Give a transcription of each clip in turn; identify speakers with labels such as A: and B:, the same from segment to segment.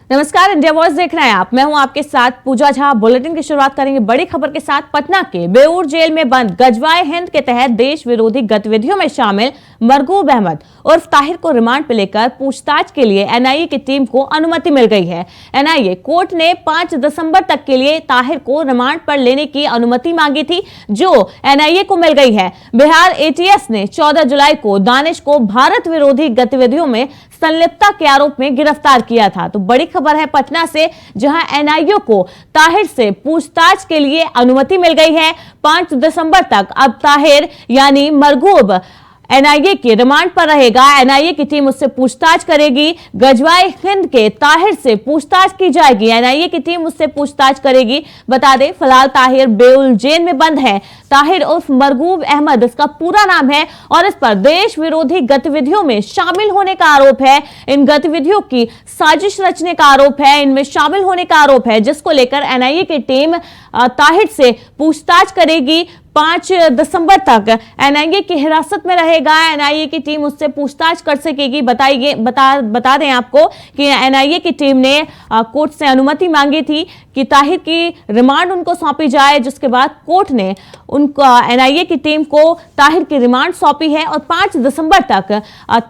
A: नमस्कार, India voice देख रहे हैं आप। मैं हूं आपके साथ पूजा झा। बुलेटिन की शुरुआत करेंगे बड़ी खबर के साथ। पटना के बेऊर जेल में बंद गजवाए हिंद के तहत देश विरोधी गतिविधियों में शामिल मरगूब अहमद उर्फ ताहिर को रिमांड पर लेकर पूछताछ के लिए एनआईए की टीम को अनुमति मिल गई है। एनआईए कोर्ट ने 5 दिसंबर तक के लिए ताहिर को रिमांड पर लेने की अनुमति मांगी थी, जो एनआईए को मिल गई है। बिहार एटीएस ने 14 जुलाई को दानिश को भारत विरोधी गतिविधियों में संलिप्तता के आरोप में गिरफ्तार किया था। तो बड़ी खबर है पटना से, जहां एनआईए को ताहिर से पूछताछ के लिए अनुमति मिल गई है। 5 दिसंबर तक अब ताहिर यानी मरगूब एनआईए के रिमांड पर रहेगा। एनआईए की टीम उससे पूछताछ करेगी। गजवाए हिंद के ताहिर से पूछताछ की जाएगी। एनआईए की टीम उससे पूछताछ करेगी। बता दें, फिलहाल ताहिर बेउर जेल में बंद है। ताहिर उर्फ मरगूब अहमद इसका पूरा नाम है और इस पर देश विरोधी गतिविधियों में शामिल होने का आरोप है। इन गतिविधियों की साजिश रचने का आरोप है, इनमें शामिल होने का आरोप है, जिसको लेकर एनआईए की टीम ताहिर से पूछताछ करेगी। 5 दिसंबर तक एनआईए की हिरासत में रहेगा। एनआईए की टीम उससे पूछताछ कर सकेगी। बता दें आपको कि एनआईए की टीम ने कोर्ट से अनुमति मांगी थी कि ताहिर की रिमांड उनको सौंपी जाए, जिसके बाद कोर्ट ने उनको एनआईए की टीम को ताहिर की रिमांड सौंपी है और 5 दिसंबर तक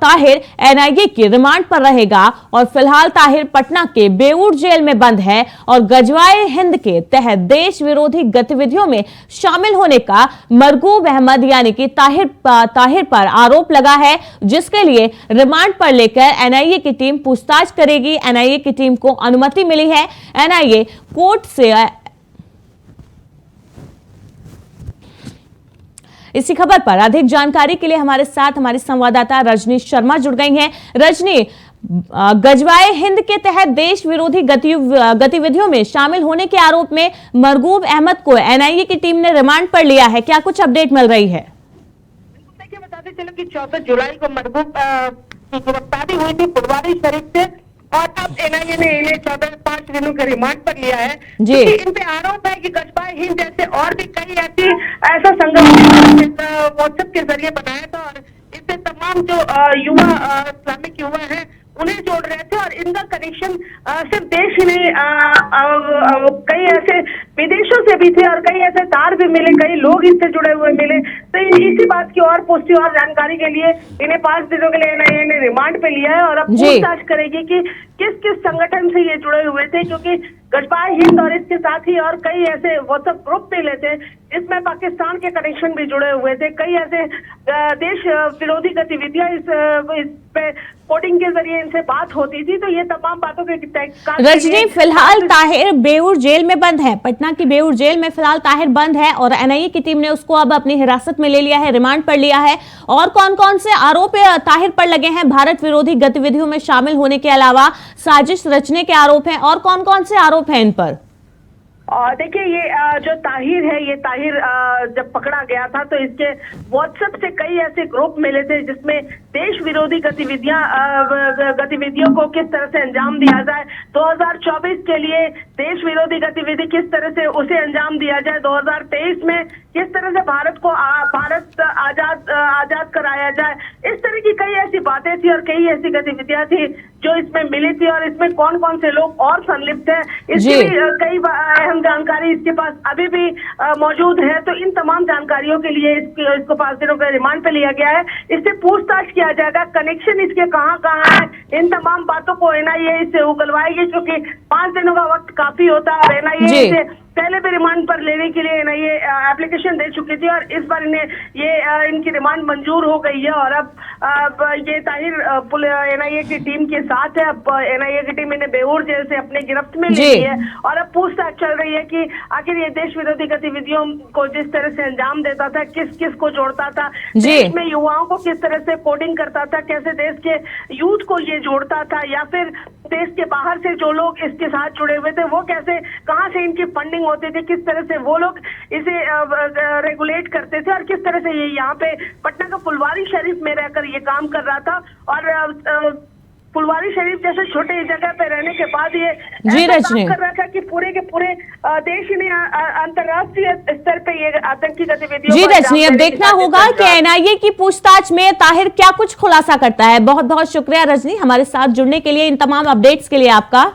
A: ताहिर एनआईए की रिमांड पर रहेगा। और फिलहाल ताहिर पटना के बेऊर जेल में बंद है और गजवाए हिंद के तहत देश विरोधी गतिविधियों में शामिल होने का मरगूब अहमद यानी कि ताहिर पर आरोप लगा है, जिसके लिए रिमांड पर लेकर एनआईए की टीम पूछताछ करेगी। एनआईए की टीम को अनुमति मिली है। एनआईए कोर्ट से इसी खबर पर अधिक जानकारी के लिए हमारे साथ हमारी संवाददाता रजनी शर्मा जुड़ गई हैं। रजनी, गजवाए हिंद के तहत देश विरोधी गतिविधियों में शामिल होने के आरोप में मरगूब अहमद को एनआईए की टीम ने रिमांड पर लिया है। क्या कुछ अपडेट मिल रही है?
B: देखिए, बताते चलो कि 14 जुलाई को मरगूब की गिरफ्तारी हुई थी फुलवारी शरीफ से और अब एनआईए ने इन्हें 5 दिनों के रिमांड पर लिया है। जी, इन पे आरोप है कि गजवाए हिंद जैसे और भी कई ऐसा संगठन व्हाट्सएप के जरिए बनाया था और इससे तमाम जो युवा इस्लामिक युवा हैं उन्हें जोड़ रहे थे और इनका कनेक्शन सिर्फ देश ही नहीं, कई ऐसे विदेशों से भी थे और कई ऐसे तार भी मिले, कई लोग इससे जुड़े हुए मिले। तो इसी बात की और पुष्टि और जानकारी के लिए इन्हें 5 दिनों के लिए एनआईए ने रिमांड पे लिया है और अब पूछताछ करेगी कि किस किस संगठन से ये जुड़े हुए थे, क्योंकि गजवाए हिंद और इसके साथ ही और कई ऐसे व्हाट्सएप ग्रुप मिले थे जिसमें पाकिस्तान के कनेक्शन भी जुड़े हुए थे। कई ऐसे देश विरोधी गतिविधियां इस पे कोडिंग के जरिए इनसे बात होती थी। तो ये तमाम बातों के
A: रजनी, फिलहाल ताहिर बेऊर जेल में बंद है। पटना की बेऊर जेल में फिलहाल ताहिर बंद है और एनआईए की टीम ने उसको अब अपनी हिरासत में ले लिया है, रिमांड पर लिया है। और कौन कौन से आरोप ताहिर पर लगे हैं? भारत विरोधी गतिविधियों में शामिल होने के अलावा साजिश रचने के आरोप हैं और कौन कौन से आरोप हैं इन पर?
B: देखिए, ये जो ताहिर है, ये ताहिर जब पकड़ा गया था तो इसके व्हाट्सएप से कई ऐसे ग्रुप मिले थे जिसमें देश विरोधी गतिविधियों को किस तरह से अंजाम दिया जाए, 2024 के लिए देश विरोधी गतिविधि किस तरह से उसे अंजाम दिया जाए, 2023 में किस तरह से भारत आजाद कराया जाए। इस तरह की कई ऐसी बातें थी और कई ऐसी गतिविधियां थी जो इसमें मिली थी और इसमें कौन कौन से लोग और संलिप्त हैं, इसकी भी कई अहम जानकारी इसके पास अभी भी मौजूद है। तो इन तमाम जानकारियों के लिए इसको 5 दिनों के रिमांड पे लिया गया है। इससे पूछताछ किया जाएगा, कनेक्शन इसके कहाँ कहाँ है, इन तमाम बातों को एनआईए इससे उगलवाएगी, क्योंकि 5 दिनों का वक्त काफी होता है और एनआईए इसे पहले भी रिमांड पर लेने के लिए एनआईए एप्लीकेशन दे चुकी थी और इस बार इन्हें इनकी रिमांड मंजूर हो गई है और अब ये ताहिर एनआईए की टीम के साथ है। अब एनआईए की टीम इन्हें बेऊर जेल से अपने गिरफ्त में ले ली है और अब पूछताछ चल रही है कि आखिर ये देश विरोधी गतिविधियों को जिस तरह से अंजाम देता था, किस किस को जोड़ता था, देश में युवाओं को किस तरह से कोडिंग करता था, कैसे देश के यूथ को ये जोड़ता था, या फिर देश के बाहर से जो लोग इसके साथ जुड़े हुए थे वो कैसे, कहां से इनकी फंडिंग होती थी, किस तरह से वो लोग इसे रेगुलेट करते थे और किस तरह से ये यहाँ पे पटना का फुलवारी शरीफ में रहकर ये काम कर रहा था। और फुलवारी शरीफ जैसे छोटे जगह पे रहने के बाद ये काम कर रहा था कि पूरे के पूरे देश ने अंतर्राष्ट्रीय स्तर पे ये आतंकी गतिविधियों।
A: जी रजनी, अब देखना होगा कि एनआईए की पूछताछ में ताहिर क्या कुछ खुलासा करता है। बहुत बहुत शुक्रिया रजनी, हमारे साथ जुड़ने के लिए, इन तमाम अपडेट्स के लिए आपका।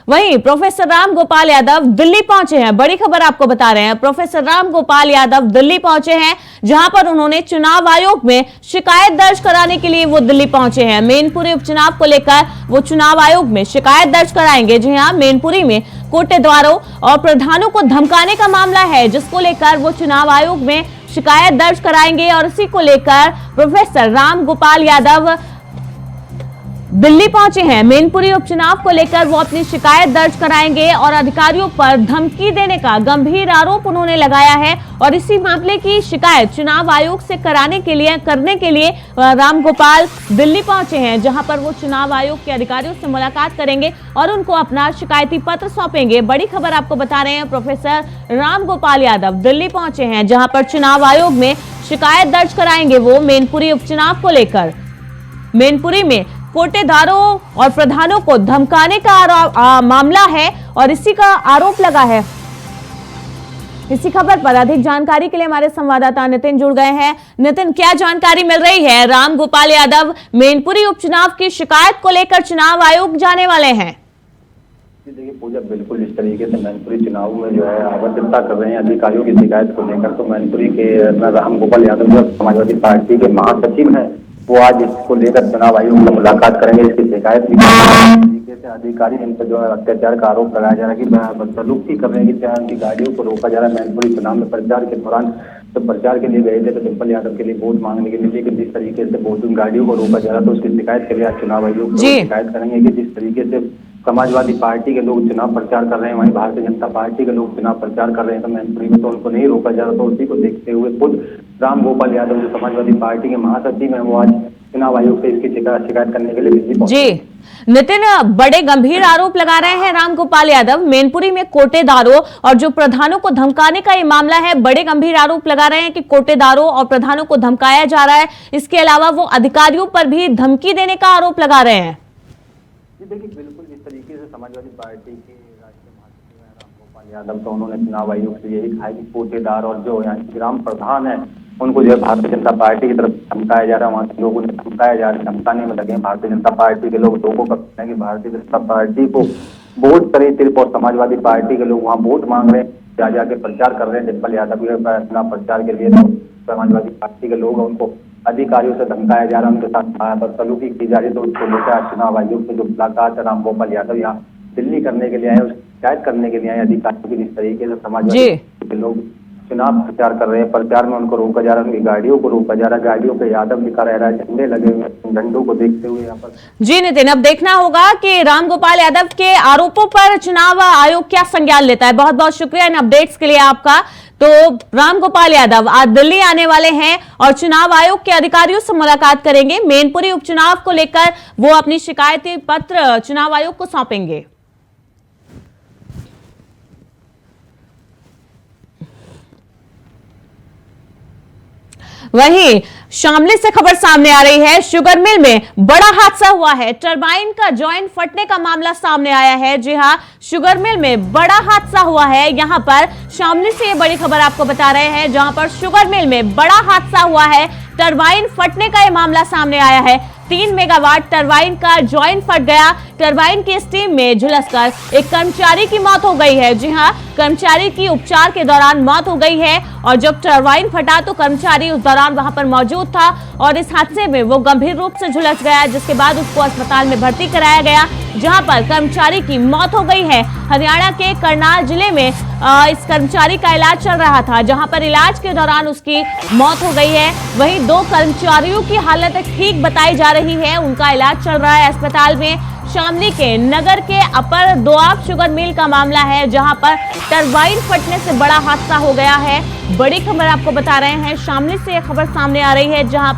A: वहीं प्रोफेसर राम गोपाल यादव दिल्ली पहुंचे हैं। बड़ी खबर आपको बता रहे हैं, प्रोफेसर राम गोपाल यादव दिल्ली पहुंचे हैं, जहां पर उन्होंने चुनाव आयोग में शिकायत दर्ज कराने के लिए वो दिल्ली पहुंचे हैं। मैनपुरी उपचुनाव को लेकर वो चुनाव आयोग में शिकायत दर्ज कराएंगे। जी हां, मैनपुरी में कोटेदारों और प्रधानों को धमकाने का मामला है, जिसको लेकर वो चुनाव आयोग में शिकायत दर्ज कराएंगे और इसी को लेकर प्रोफेसर राम गोपाल यादव दिल्ली पहुंचे हैं। मैनपुरी उपचुनाव को लेकर वो अपनी शिकायत दर्ज कराएंगे और अधिकारियों पर धमकी देने का गंभीर आरोप उन्होंने लगाया है और इसी मामले की शिकायत चुनाव आयोग से करने के लिए राम गोपाल दिल्ली पहुंचे हैं, जहां पर वो चुनाव आयोग के अधिकारियों से मुलाकात करेंगे और उनको अपना शिकायती पत्र सौंपेंगे। बड़ी खबर आपको बता रहे हैं, प्रोफेसर राम गोपाल यादव दिल्ली पहुंचे हैं, जहां पर चुनाव आयोग में शिकायत दर्ज कराएंगे वो मैनपुरी उपचुनाव को लेकर। मैनपुरी में कोटेदारों और प्रधानों को धमकाने का मामला है और इसी का आरोप लगा है। इसी खबर पर अधिक जानकारी के लिए हमारे संवाददाता नितिन जुड़ गए हैं। नितिन, क्या जानकारी मिल रही है? राम गोपाल यादव मैनपुरी उपचुनाव की शिकायत को लेकर चुनाव आयोग जाने वाले हैं।
C: देखिए पूजा, बिल्कुल इस तरीके से मैनपुरी चुनाव में जो है आवर्तता कर रहे हैं अधिकारियों की शिकायत को लेकर। तो मैनपुरी के राम गोपाल यादव जो समाजवादी पार्टी के महासचिव हैं, वो आज इसको लेकर चुनाव आयोग से मुलाकात करेंगे, इसकी शिकायत भी तरीके से अधिकारी इन पर जो है अत्याचार का आरोप लगाया जा रहा है कि बदसलूकी कर रहे हैं, कि उनकी गाड़ियों को रोका जा रहा है। मैनपुरी चुनाव में प्रचार के दौरान जब प्रचार के लिए गए थे तो डिम्पल यादव के लिए वोट मांगने के लिए, लेकिन जिस तरीके से वोट उन गाड़ियों को रोका जा रहा था, उसकी शिकायत के लिए आज चुनाव आयोग से शिकायत करेंगे कि जिस तरीके से समाजवादी पार्टी के लोग चुनाव प्रचार कर रहे हैं, वहीं भारतीय जनता पार्टी के लोग चुनाव प्रचार कर रहे हैं, तो मैनपुरी में तो उनको नहीं रोका जा रहा। तो उसी को देखते हुए खुद राम गोपाल यादव जो समाजवादी पार्टी के महासचिव हैं, वो आज चुनाव आयोग से इसकी शिकायत करने के लिए दिल्ली पहुंचे।
A: जी नितिन, बड़े गंभीर आरोप लगा रहे हैं राम गोपाल यादव। मैनपुरी में कोटेदारों और जो प्रधानों को धमकाने का ये मामला है, बड़े गंभीर आरोप लगा रहे हैं कि कोटेदारों और प्रधानों को धमकाया जा रहा है। इसके अलावा वो अधिकारियों पर भी धमकी देने का आरोप लगा रहे हैं।
C: देखिए बिल्कुल जिस तरीके से समाजवादी पार्टी के राष्ट्रीय महासचिव हैं राम गोपाल यादव, तो उन्होंने चुनाव आयोग से यही कहा कि कोटेदार और जो यहाँ ग्राम प्रधान है, उनको जो है भारतीय जनता पार्टी की तरफ धमकाया जा रहा है। वहाँ के लोगों ने धमकाया जा रहा है, धमकाने में लगे भारतीय जनता पार्टी के लोग। लोगों का कहना है कि भारतीय जनता पार्टी को वोट करे सिर्फ, और समाजवादी पार्टी के लोग वहाँ वोट मांग रहे हैं, जा जाके प्रचार कर रहे हैं। डिम्पल यादव चुनाव प्रचार के लिए तो समाजवादी पार्टी के लोग उनको अधिकारियों से धमकाया जा रहा है, उनके साथ बदसलूकी की जा रही है। तो उसको लेकर चुनाव आयोग से जो मुलाकात है राम गोपाल यादव यहाँ दिल्ली करने के लिए आए, उसकी शिकायत करने के लिए आए अधिकारियों की। जिस तरीके से समाजवादी के लोग चुनाव प्रचार कर रहे हैं, प्रचार में उनको रोका जा रहा है, उनकी गाड़ियों को रोका जा रहा है, गाड़ियों पे यादव लिखा रह रहा है, झंडे लगे हुए हैं। झंडों को देखते हुए यहाँ पर
A: जी नितिन, अब देखना होगा कि राम गोपाल यादव के आरोपों पर चुनाव आयोग क्या संज्ञान लेता है। बहुत बहुत शुक्रिया इन अपडेट्स के लिए आपका। तो राम गोपाल यादव आज दिल्ली आने वाले हैं और चुनाव आयोग के अधिकारियों से मुलाकात करेंगे। मैनपुरी उपचुनाव को लेकर वो अपनी शिकायती पत्र चुनाव आयोग को सौंपेंगे। वहीं शामली से खबर सामने आ रही है। शुगर मिल में बड़ा हादसा हुआ है। टरबाइन का जॉइंट फटने का मामला सामने आया है। जी हां, शुगर मिल में बड़ा हादसा हुआ है। यहां पर शामली से ये बड़ी खबर आपको बता रहे हैं, जहां पर शुगर मिल में बड़ा हादसा हुआ है। टरबाइन फटने का यह मामला सामने आया है। 3 मेगावाट टरबाइन का जॉइंट फट गया। टरबाइन की स्टीम में झुलसकर एक कर्मचारी की मौत हो गई है। जी हां, कर्मचारी की उपचार के दौरान मौत हो गई है और जब टरबाइन फटा तो कर्मचारी उस दौरान वहां पर मौजूद था और इस हादसे में वो गंभीर रूप से झुलस गया, जिसके बाद उसको अस्पताल में भर्ती कराया गया, जहां पर कर्मचारी की मौत हो गई है। हरियाणा के करनाल जिले में इस कर्मचारी का इलाज चल रहा था, जहां पर इलाज के दौरान उसकी मौत हो गई है। वहीं 2 कर्मचारियों की हालत ठीक बताई जा रही है, उनका इलाज चल रहा है अस्पताल में। शामली के नगर के अपर दोआब शुगर मिल का मामला है, जहां पर टरबाइन फटने से बड़ा हादसा हो गया है। बड़ी खबर आपको बता रहे हैं, शामली से यह खबर सामने आ रही है, जहां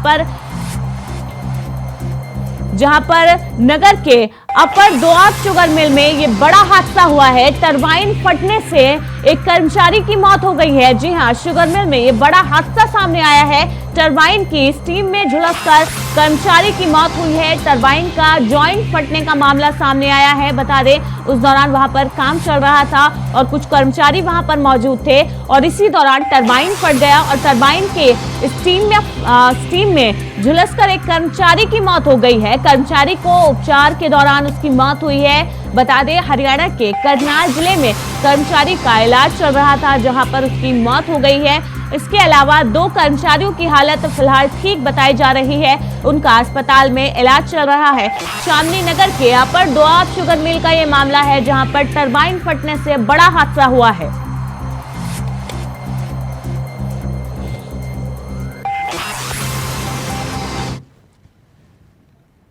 A: पर नगर के अपर दोआब शुगर मिल में ये बड़ा हादसा हुआ है। टरबाइन फटने से एक कर्मचारी की मौत हो गई है। जी हां, शुगर मिल में ये बड़ा हादसा सामने आया है। टरबाइन की स्टीम में झुलसकर कर्मचारी की मौत हुई है। टरबाइन का जॉइंट फटने का मामला सामने आया है। बता दें, उस दौरान वहां पर काम चल रहा था और कुछ कर्मचारी वहां पर मौजूद थे और इसी दौरान टरबाइन फट गया और टरबाइन के स्टीम में झुलसकर एक कर्मचारी की मौत हो गई है। कर्मचारी को उपचार के दौरान दौरान उसकी मौत हुई है। बता दें, हरियाणा के करनाल जिले में कर्मचारी का इलाज चल रहा था, जहां पर उसकी मौत हो गई है। इसके अलावा 2 कर्मचारियों की हालत फिलहाल ठीक बताई जा रही है, उनका अस्पताल में इलाज चल रहा है। शामली नगर के अपर दोआब शुगर मिल का ये मामला है, जहां पर टरबाइन फटने से बड़ा हादसा हुआ है।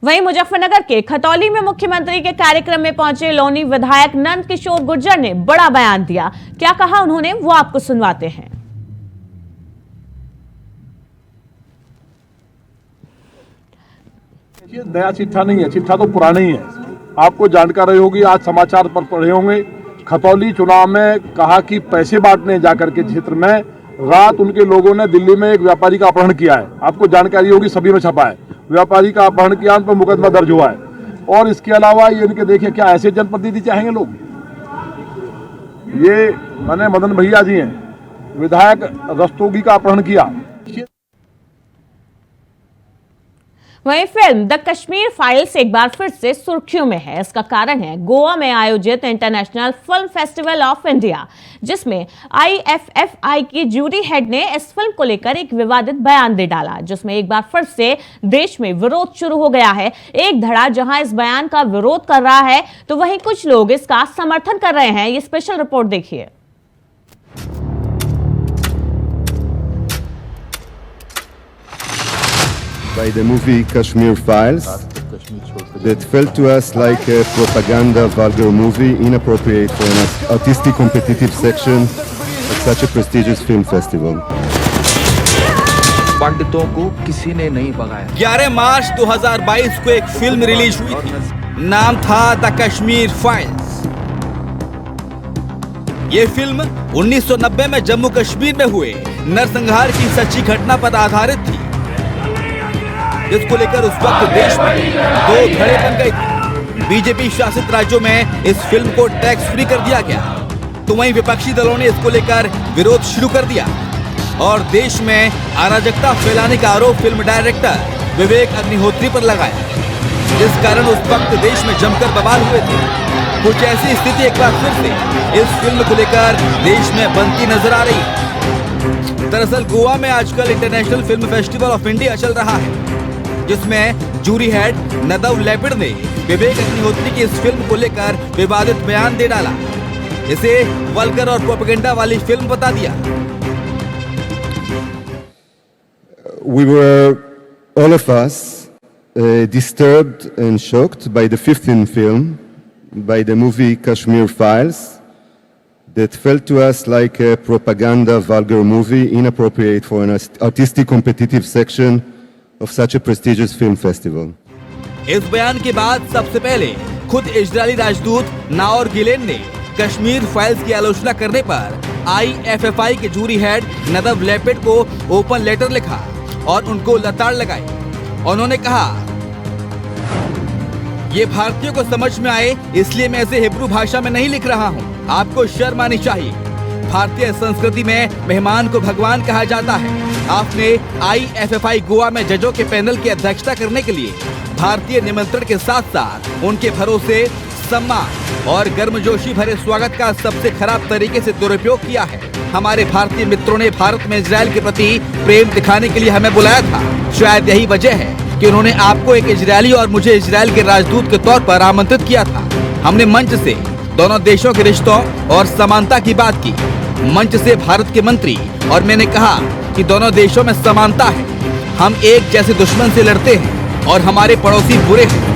A: वहीं मुजफ्फरनगर के खतौली में मुख्यमंत्री के कार्यक्रम में पहुंचे लोनी विधायक नंद किशोर गुर्जर ने बड़ा बयान दिया। क्या कहा उन्होंने, वो आपको सुनवाते हैं।
D: ये नया चिट्ठा नहीं है, चिट्ठा तो पुराना ही है। आपको जानकारी होगी, आज समाचार पर पढ़े होंगे, खतौली चुनाव में कहा कि पैसे बांटने जाकर के क्षेत्र में रात उनके लोगों ने दिल्ली में एक व्यापारी का अपहरण किया है। आपको जानकारी होगी, सभी में छपा है। व्यापारी का अपहरण किया, उन पर मुकदमा दर्ज हुआ है। और इसके अलावा ये इनके देखिए, क्या ऐसे जनप्रतिनिधि चाहेंगे लोग? ये मैंने मदन भैया जी हैं, विधायक रस्तोगी का अपहरण किया।
A: वहीं फिल्म द कश्मीर फाइल्स एक बार फिर से सुर्खियों में है। इसका कारण है गोवा में आयोजित international film festival of India, जिसमें IFFI की जूरी हेड ने इस फिल्म को लेकर एक विवादित बयान दे डाला, जिसमें एक बार फिर से देश में विरोध शुरू हो गया है। एक धड़ा जहां इस बयान का विरोध कर रहा है, तो वहीं कुछ लोग इसका समर्थन कर रहे हैं। ये स्पेशल रिपोर्ट देखिए।
E: By the movie Kashmir Files that felt to us like a propaganda vulgar movie inappropriate for an artistic competitive section of such a prestigious film festival.
F: पंडितों को किसी ने नहीं भगाया।
G: 11 मार्च 2022 को एक फिल्म रिलीज हुई थी, नाम था द कश्मीर फाइल्स। ये फिल्म 1990 में जम्मू कश्मीर में हुए नरसंहार की सच्ची घटना पर आधारित थी, जिसको लेकर उस वक्त देश में 2 धड़े बन गए थे। बीजेपी शासित राज्यों में इस फिल्म को टैक्स फ्री कर दिया गया, तो वहीं विपक्षी दलों ने इसको लेकर विरोध शुरू कर दिया और देश में अराजकता फैलाने का आरोप फिल्म डायरेक्टर विवेक अग्निहोत्री पर लगाया, जिस कारण उस वक्त देश में जमकर बवाल हुए थे। कुछ ऐसी स्थिति एक बार फिर से इस फिल्म को लेकर देश में बनती नजर आ रही है। दरअसल गोवा में आजकल international film festival of India चल रहा है, जिसमें जूरी हेड नदव लेपिड ने विवेक अग्निहोत्री की इस फिल्म को लेकर विवादित बयान दे डाला। इसे वल्गर और प्रोपेगेंडा वाली फिल्म बता दिया।
E: We were, all of us, disturbed and shocked by the 15th film, by the movie Kashmir Files, that felt to us like a propaganda vulgar movie inappropriate for an artistic competitive section of such a prestigious film festival.
G: इस बयान के बाद सबसे पहले खुद Israeli राजदूत Naor Ghislaine ने Kashmir files की आलोचना करने पर IFFI के जूरी हेड नदव लेपिड को ओपन लेटर लिखा और उनको लताड़ लगाई। उन्होंने कहा, ये भारतीयों को समझ में आए इसलिए मैं इसे हिब्रू भाषा में नहीं लिख रहा हूँ। आपको शर्म आनी चाहिए। भारतीय संस्कृति में मेहमान को भगवान कहा जाता है। आपने IFFI गोवा में जजों के पैनल की अध्यक्षता करने के लिए भारतीय निमंत्रण के साथ साथ उनके भरोसे, सम्मान और गर्मजोशी भरे स्वागत का सबसे खराब तरीके से दुरुपयोग किया है। हमारे भारतीय मित्रों ने भारत में इजरायल के प्रति प्रेम दिखाने के लिए हमें बुलाया था। शायद यही वजह है कि उन्होंने आपको एक इजरायली और मुझे इजरायल के राजदूत के तौर पर आमंत्रित किया था। हमने मंच से दोनों देशों के रिश्तों और समानता की बात की। मंच से भारत के मंत्री और मैंने कहा कि दोनों देशों में समानता है। हम एक जैसे दुश्मन से लड़ते हैं और हमारे पड़ोसी बुरे हैं।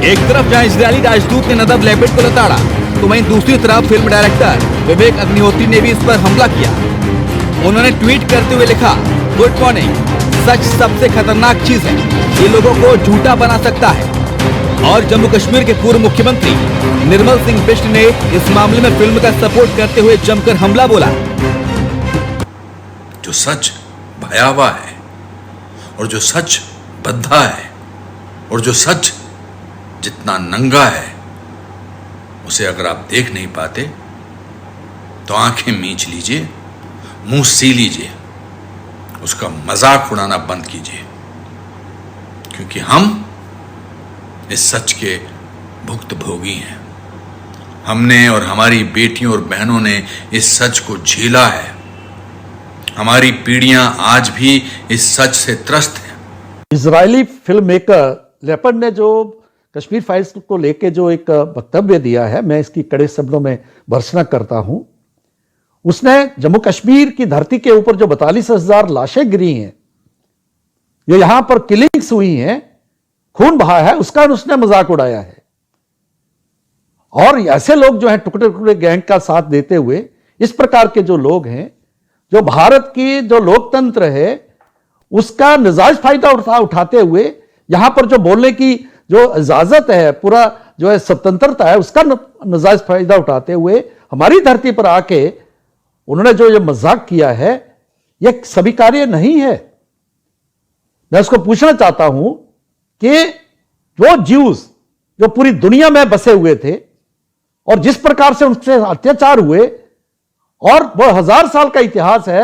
G: एक तरफ जहां इजरायली राजदूत ने नदव लेपिड को लताड़ा, तो वहीं दूसरी तरफ फिल्म डायरेक्टर विवेक अग्निहोत्री ने भी इस पर हमला किया। उन्होंने ट्वीट करते हुए लिखा, गुड मॉर्निंग, सच सबसे खतरनाक चीज है, ये लोगों को झूठा बना सकता है। और जम्मू कश्मीर के पूर्व मुख्यमंत्री निर्मल सिंह बिष्ट ने इस मामले में फिल्म का सपोर्ट करते हुए जमकर हमला बोला।
H: जो सच भयावह है और जो सच बद्धा है और जो सच जितना नंगा है, उसे अगर आप देख नहीं पाते तो आंखें मींच लीजिए, मुंह सी लीजिए, उसका मजाक उड़ाना बंद कीजिए, क्योंकि हम इस सच के भुक्तभोगी हैं। हमने और हमारी बेटियों और बहनों ने इस सच को झेला है। हमारी पीढ़ियां आज भी इस सच से त्रस्त हैं।
I: इजरायली फिल्म मेकर लेपर्ड ने जो कश्मीर फाइल्स को लेके जो एक वक्तव्य दिया है, मैं इसकी कड़े शब्दों में भर्त्सना करता हूं। उसने जम्मू कश्मीर की धरती के ऊपर जो 42,000 लाशें गिरी हैं, जो यहां पर किलिंग्स हुई हैं, खून बहा है, उसका उसने मजाक उड़ाया है। और ऐसे लोग जो हैं टुकड़े टुकड़े गैंग का साथ देते हुए, इस प्रकार के जो लोग हैं, जो भारत की जो लोकतंत्र है उसका नजायज फायदा उठाते हुए यहां पर जो बोलने की जो इजाजत है, पूरा जो है स्वतंत्रता है, उसका नजायज फायदा उठाते हुए हमारी धरती पर आके उन्होंने जो ये मजाक किया है, यह स्वीकार्य नहीं है। मैं उसको पूछना चाहता हूं कि वो ज्यूज जो पूरी दुनिया में बसे हुए थे और जिस प्रकार से उनसे अत्याचार हुए, और वो 1000 साल का इतिहास है,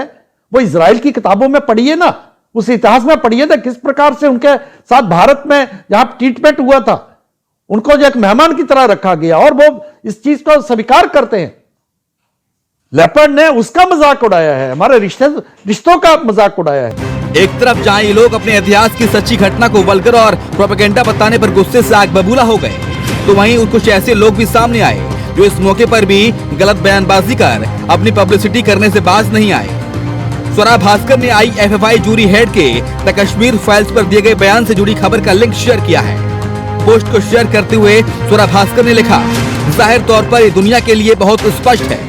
I: वो इजराइल की किताबों में पढ़िए ना, उस इतिहास में पढ़िए ना किस प्रकार से उनके साथ भारत में जहां ट्रीटमेंट हुआ था, उनको जो एक मेहमान की तरह रखा गया, और वो इस चीज को स्वीकार करते हैं। लेपर्ड ने उसका मजाक उड़ाया है, हमारे रिश्तों का मजाक उड़ाया है।
G: एक तरफ जहां ये लोग अपने इतिहास की सच्ची घटना को वल्गर और प्रोपेगेंडा बताने पर गुस्से से आग बबूला हो गए, तो वहीं कुछ ऐसे लोग भी सामने आए जो इस मौके पर भी गलत बयानबाजी कर अपनी पब्लिसिटी करने से बाज नहीं आए। स्वरा भास्कर ने IFFI जूरी हेड के द कश्मीर फाइल्स पर दिए गए बयान से जुड़ी खबर का लिंक शेयर किया है। पोस्ट को शेयर करते हुए स्वरा भास्कर ने लिखा, जाहिर तौर पर ये दुनिया के लिए बहुत स्पष्ट है।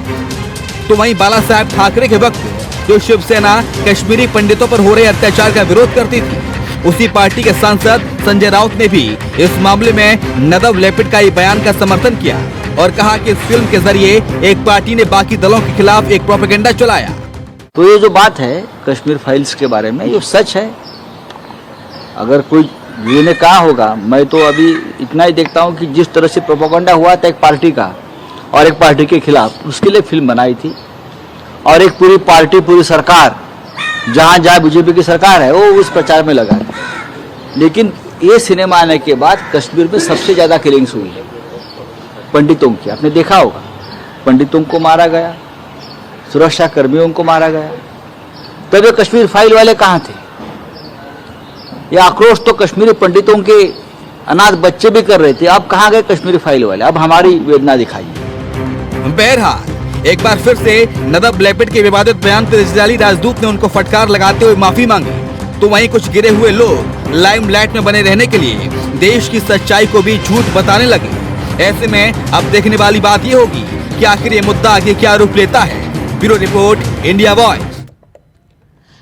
G: तो वहीं बाला साहेब ठाकरे के वक्त जो शिवसेना कश्मीरी पंडितों पर हो रहे अत्याचार का विरोध करती थी, उसी पार्टी के सांसद संजय राउत ने भी इस मामले में नदव लेपिड का ये बयान का समर्थन किया और कहा कि इस फिल्म के जरिए एक पार्टी ने बाकी दलों के खिलाफ एक प्रोपेगेंडा चलाया।
J: तो ये जो बात है कश्मीर फाइल्स के बारे में, ये सच है। अगर कोई ये ने कहा होगा, मैं तो अभी इतना ही देखता हूँ कि जिस तरह से प्रोपेगेंडा हुआ था एक पार्टी का और एक पार्टी के खिलाफ, उसके लिए फिल्म बनाई थी, और एक पूरी पार्टी, पूरी सरकार, जहां जहां बीजेपी की सरकार है, वो उस प्रचार में लगा है। लेकिन ये सिनेमा आने के बाद कश्मीर में सबसे ज्यादा किलिंग्स हुई है पंडितों की। आपने देखा होगा, पंडितों को मारा गया, सुरक्षा कर्मियों को मारा गया। तब ये कश्मीर फाइल वाले कहां थे? ये आक्रोश तो कश्मीरी पंडितों के अनाथ बच्चे भी कर रहे थे। अब कहां गए कश्मीरी फाइल वाले? अब हमारी वेदना दिखाइए।
G: बहरहाल एक बार फिर से नदव लेपिड के विवादित बयान पर इजरायली राजदूत ने उनको फटकार लगाते हुए माफी मांगी, तो वहीं कुछ गिरे हुए लोग लाइमलाइट में बने रहने के लिए देश की सच्चाई को भी झूठ बताने लगे। ऐसे में अब देखने वाली बात ये होगी कि आखिर ये मुद्दा आगे क्या रूप लेता है। Bureau report, India voice.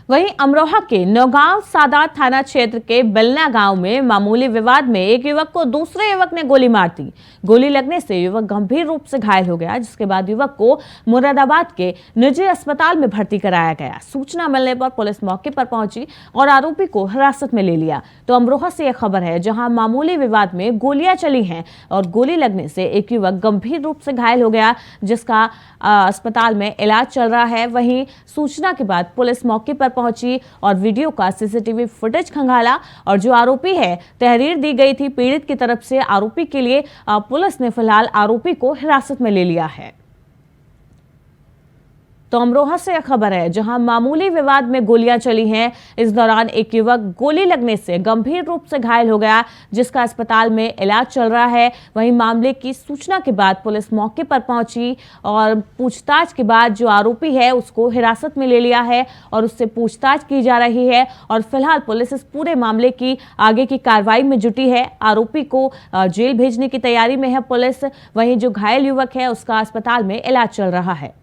A: वहीं अमरोहा के नौगांव सादात थाना क्षेत्र के बेलना गांव में मामूली विवाद में एक युवक को दूसरे युवक ने गोली मार दी। गोली लगने से युवक गंभीर रूप से घायल हो गया, जिसके बाद युवक को मुरादाबाद के निजी अस्पताल में भर्ती कराया गया। सूचना मिलने पर पुलिस मौके पर पहुंची और आरोपी को हिरासत में ले लिया। तो अमरोहा से यह खबर है, जहां मामूली विवाद में गोलियां चली हैं और गोली लगने से एक युवक गंभीर रूप से घायल हो गया, जिसका अस्पताल में इलाज चल रहा है। वहीं सूचना के बाद पुलिस मौके पर पहुंची और वीडियो का सीसीटीवी फुटेज खंगाला और जो आरोपी है, तहरीर दी गई थी पीड़ित की तरफ से आरोपी के लिए। पुलिस ने फिलहाल आरोपी को हिरासत में ले लिया है। तो अमरोहा से यह खबर है, जहां मामूली विवाद में गोलियां चली हैं। इस दौरान एक युवक गोली लगने से गंभीर रूप से घायल हो गया, जिसका अस्पताल में इलाज चल रहा है। वहीं मामले की सूचना के बाद पुलिस मौके पर पहुंची और पूछताछ के बाद जो आरोपी है उसको हिरासत में ले लिया है और उससे पूछताछ की जा रही है। और फिलहाल पुलिस इस पूरे मामले की आगे की कार्रवाई में जुटी है। आरोपी को जेल भेजने की तैयारी में है पुलिस। वहीं जो घायल युवक है उसका अस्पताल में इलाज चल रहा है।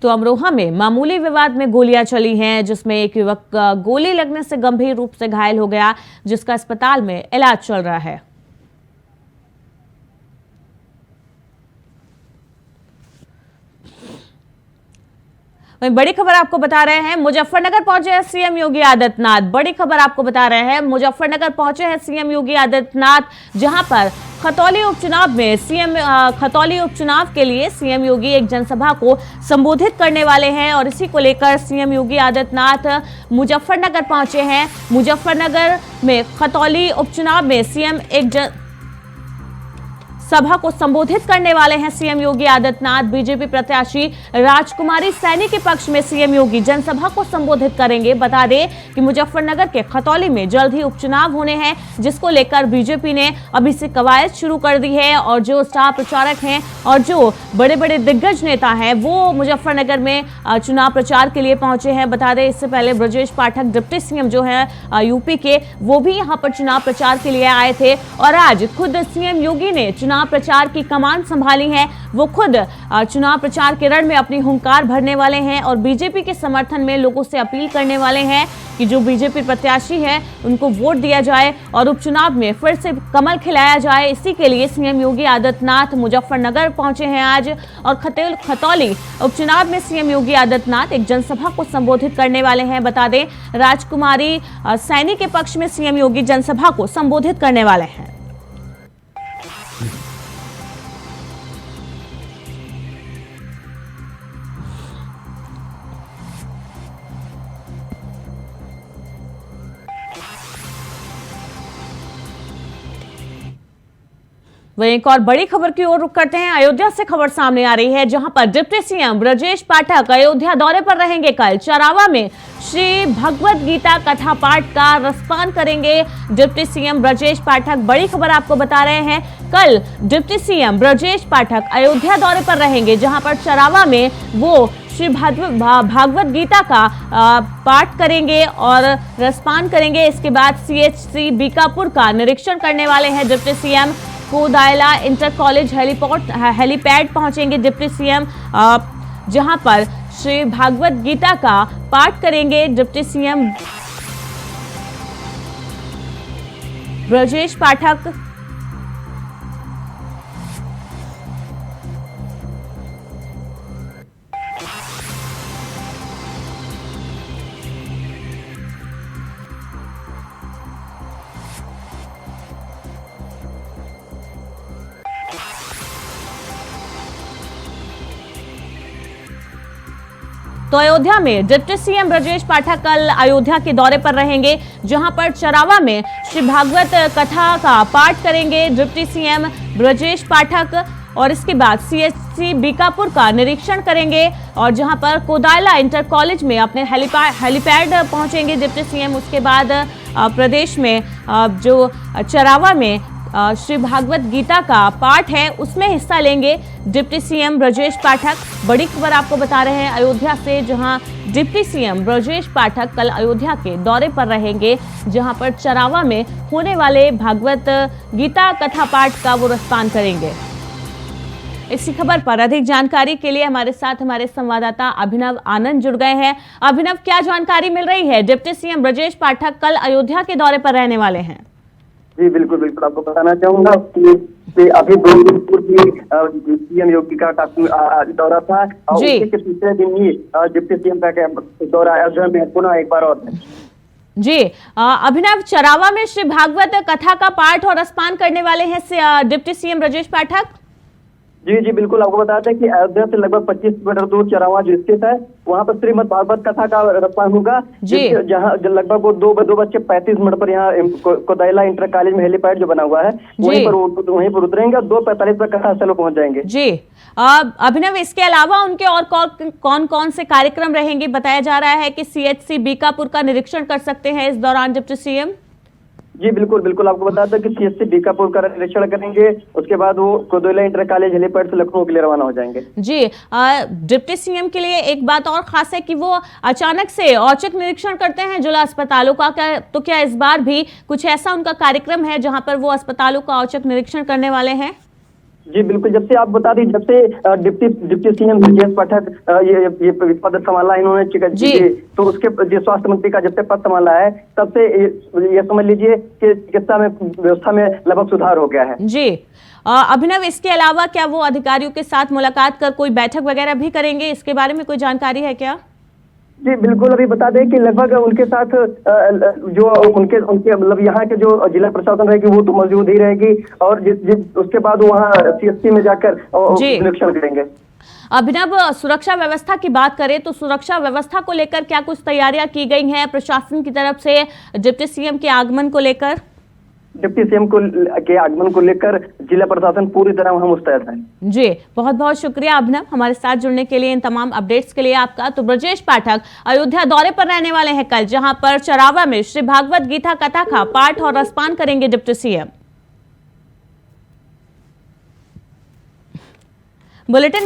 A: तो अमरोहा में मामूली विवाद में गोलियां चली हैं, जिसमें एक युवक गोली लगने से गंभीर रूप से घायल हो गया, जिसका अस्पताल में इलाज चल रहा है। वहीं बड़ी खबर आपको बता रहे हैं, मुजफ्फरनगर पहुंचे हैं सीएम योगी आदित्यनाथ। बड़ी खबर आपको बता रहे हैं, मुजफ्फरनगर पहुंचे हैं सीएम योगी आदित्यनाथ, जहां पर खतौली उपचुनाव के लिए सीएम योगी एक जनसभा को संबोधित करने वाले हैं और इसी को लेकर सीएम योगी आदित्यनाथ मुजफ्फरनगर पहुंचे हैं। मुजफ्फरनगर में खतौली उपचुनाव में सीएम एक सभा को संबोधित करने वाले हैं सीएम योगी आदित्यनाथ। बीजेपी प्रत्याशी राजकुमारी सैनी के पक्ष में सीएम योगी जनसभा को संबोधित करेंगे। बता दें कि मुजफ्फरनगर के खतौली में जल्द ही उपचुनाव होने हैं, जिसको लेकर बीजेपी ने अभी से कवायद शुरू कर दी है और जो स्टार प्रचारक हैं और जो बड़े बड़े दिग्गज नेता हैं वो मुजफ्फरनगर में चुनाव प्रचार के लिए पहुंचे हैं। बता दें इससे पहले ब्रजेश पाठक डिप्टी सीएम जो है यूपी के, वो भी यहां पर चुनाव प्रचार के लिए आए थे और आज खुद सीएम योगी ने चुनाव प्रचार की कमान संभाली है। वो खुद चुनाव प्रचार के रण में अपनी हुंकार भरने वाले हैं और बीजेपी के समर्थन में लोगों से अपील करने वाले हैं कि जो बीजेपी प्रत्याशी है उनको वोट दिया जाए और उपचुनाव में फिर से कमल खिलाया जाए। इसी के लिए सीएम योगी आदित्यनाथ मुजफ्फरनगर पहुंचे हैं आज और खतौली उपचुनाव में सीएम योगी आदित्यनाथ एक जनसभा को संबोधित करने वाले हैं। बता दें राजकुमारी सैनी के पक्ष में सीएम योगी जनसभा को संबोधित करने वाले हैं। वहीं एक और बड़ी खबर की ओर रुख करते हैं। अयोध्या से खबर सामने आ रही है, जहां पर डिप्टी सीएम ब्रजेश पाठक अयोध्या दौरे पर रहेंगे। कल चरावा में श्री भगवत गीता कथा पाठ का रसपान करेंगे डिप्टी सीएम ब्रजेश पाठक। बड़ी खबर आपको बता रहे हैं, कल डिप्टी सीएम ब्रजेश पाठक अयोध्या दौरे पर रहेंगे, जहां पर चरावा में वो श्री भागवत गीता का पाठ करेंगे और रसपान करेंगे। इसके बाद CHC बीकापुर का निरीक्षण करने वाले हैं डिप्टी सीएम। कोदायला इंटर कॉलेज हेलीपैड पहुंचेंगे डिप्टी सीएम, जहां पर श्री भागवत गीता का पाठ करेंगे डिप्टी सीएम ब्रजेश पाठक। तो अयोध्या में डिप्टी सीएम ब्रजेश पाठक कल अयोध्या के दौरे पर रहेंगे, जहां पर चरावा में श्री भागवत कथा का पाठ करेंगे डिप्टी सीएम ब्रजेश पाठक और इसके बाद CHC बीकापुर का निरीक्षण करेंगे और जहां पर कोदायला इंटर कॉलेज में अपने हेलीपैड पहुंचेंगे डिप्टी सीएम। उसके बाद प्रदेश में जो चरावा में श्री भागवत गीता का पाठ है उसमें हिस्सा लेंगे डिप्टी सीएम ब्रजेश पाठक। बड़ी खबर आपको बता रहे हैं अयोध्या से, जहां डिप्टी सीएम ब्रजेश पाठक कल अयोध्या के दौरे पर रहेंगे, जहां पर चरावा में होने वाले भागवत गीता कथा पाठ का वो रसपान करेंगे। इसी खबर पर अधिक जानकारी के लिए हमारे साथ हमारे संवाददाता अभिनव आनंद जुड़ गए हैं। अभिनव, क्या जानकारी मिल रही है? डिप्टी सीएम ब्रजेश पाठक कल अयोध्या के दौरे पर रहने वाले हैं।
C: जी बिल्कुल बिल्कुल, आपको बताना चाहूंगा कि अभी 2 दिन पूर्व सीएम योगी का दौरा था और उसी के तीसरे दिन ही डिप्टी सीएम का दौरा अयोध्या में पुनः एक बार और
A: जी। अभिनव, चरावा में श्री भागवत कथा का पाठ और रसपान करने वाले हैं डिप्टी सीएम ब्रजेश पाठक।
C: जी बिल्कुल, आपको बताते हैं कि अयोध्या से लगभग 25 किलोमीटर दूर चरावा जो स्थित है वहाँ पर श्रीमद भागवत कथा का रसपान होगा, जहाँ लगभग वो 2:35 पर यहाँ कोदायला इंटर कॉलेज में हेलीपैड जो बना हुआ है वहीं पर उतरेंगे और 2:45 पर कथा स्थल पहुंच जाएंगे। जी
A: अभिनव, इसके अलावा उनके और कौन कौन से कार्यक्रम रहेंगे? बताया जा रहा है कि CHC बीकापुर का निरीक्षण कर सकते हैं इस दौरान डिप्टी सीएम।
C: जी बिल्कुल बिल्कुल, आपको बताते हैं कि CHC बीकापुर का निरीक्षण करेंगे, उसके बाद वो कोदायला इंटर कॉलेज हेलीपैड से लखनऊ के लिए रवाना हो जाएंगे।
A: जी, डिप्टी सीएम के लिए एक बात और खास है कि वो अचानक से औचक निरीक्षण करते हैं जिला अस्पतालों का, तो क्या इस बार भी कुछ ऐसा उनका कार्यक्रम है जहां पर वो अस्पतालों का औचक निरीक्षण करने वाले हैं?
C: जी बिल्कुल, जब से आप बता दी, जब से डिप्टी सीएम ब्रजेश पाठक ये पद संभाला इन्होंने, तो उसके जो स्वास्थ्य मंत्री का जब से पद संभाला है तब से ये समझ लीजिए कि चिकित्सा में व्यवस्था में लगभग सुधार हो गया है।
A: जी अभिनव, इसके अलावा क्या वो अधिकारियों के साथ मुलाकात कर कोई बैठक वगैरह भी करेंगे? इसके बारे में कोई जानकारी है क्या?
K: जी बिल्कुल, अभी बता दें कि लगभग उनके साथ जो उनके मतलब यहाँ के जो जिला प्रशासन रहेगी वो तो मौजूद ही रहेगी, और उसके बाद वहाँ CSP में जाकर निरीक्षण करेंगे।
A: अभिनव, सुरक्षा व्यवस्था की बात करें तो सुरक्षा व्यवस्था को लेकर क्या कुछ तैयारियां की गई हैं प्रशासन की तरफ से डिप्टी सीएम के आगमन को लेकर?
K: डिप्टी सीएम के आगमन को लेकर जिला प्रशासन पूरी तरह वहां मुस्तैद है।
A: जी, बहुत बहुत शुक्रिया अभिनव, हमारे साथ जुड़ने के लिए, इन तमाम अपडेट्स के लिए आपका। तो ब्रजेश पाठक अयोध्या दौरे पर रहने वाले हैं कल, जहां पर चरावा में श्री भागवत गीता कथा का पाठ और रसपान करेंगे डिप्टी सीएम। बुलेटिन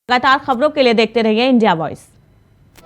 A: लगातार खबरों के लिए देखते रहिए इंडिया वॉइस।